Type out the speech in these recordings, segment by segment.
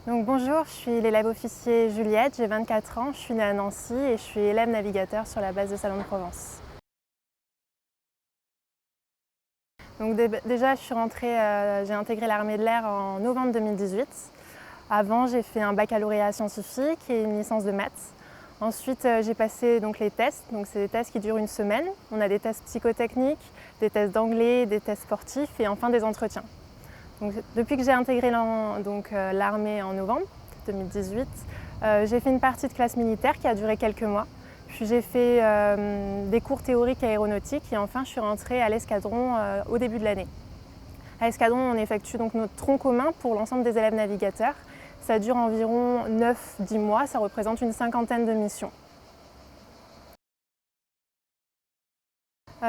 Donc bonjour, je suis l'élève officier Juliette, j'ai 24 ans, je suis née à Nancy et je suis élève navigateur sur la base de Salon de Provence. Donc déjà, j'ai intégré l'armée de l'air en novembre 2018. Avant, j'ai fait un baccalauréat scientifique et une licence de maths. Ensuite, j'ai passé les tests. Donc c'est des tests qui durent une semaine. On a des tests psychotechniques, des tests d'anglais, des tests sportifs et enfin des entretiens. Donc, depuis que j'ai intégré l'armée en novembre 2018, j'ai fait une partie de classe militaire qui a duré quelques mois. Puis j'ai fait des cours théoriques aéronautiques et enfin je suis rentrée à l'escadron au début de l'année. À l'escadron, on effectue donc notre tronc commun pour l'ensemble des élèves navigateurs. Ça dure environ 9-10 mois, ça représente une cinquantaine de missions.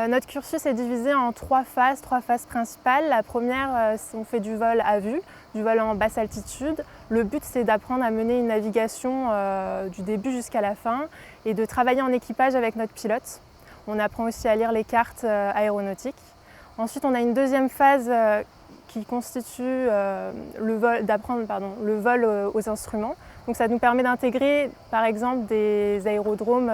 Notre cursus est divisé en trois phases principales. La première, on fait du vol à vue, du vol en basse altitude. Le but, c'est d'apprendre à mener une navigation du début jusqu'à la fin et de travailler en équipage avec notre pilote. On apprend aussi à lire les cartes aéronautiques. Ensuite, on a une deuxième phase qui constitue d'apprendre le vol aux instruments. Donc ça nous permet d'intégrer par exemple des aérodromes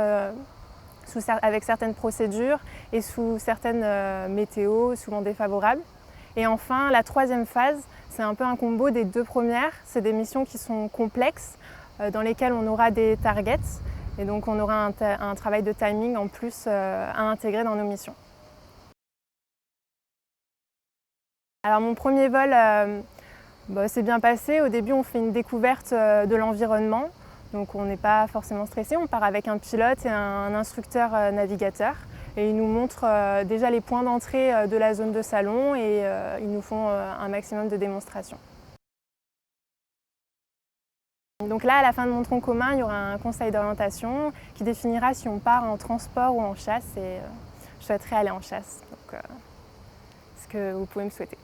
avec certaines procédures et sous certaines météos souvent défavorables. Et enfin, la troisième phase, c'est un peu un combo des deux premières. C'est des missions qui sont complexes, dans lesquelles on aura des targets et donc on aura un travail de timing en plus à intégrer dans nos missions. Alors mon premier vol s'est bien passé. Au début, on fait une découverte de l'environnement. Donc on n'est pas forcément stressé, on part avec un pilote et un instructeur navigateur et ils nous montrent déjà les points d'entrée de la zone de salon et ils nous font un maximum de démonstrations. Donc là, à la fin de mon tronc commun, il y aura un conseil d'orientation qui définira si on part en transport ou en chasse et je souhaiterais aller en chasse. Donc, est-ce que vous pouvez me souhaiter ?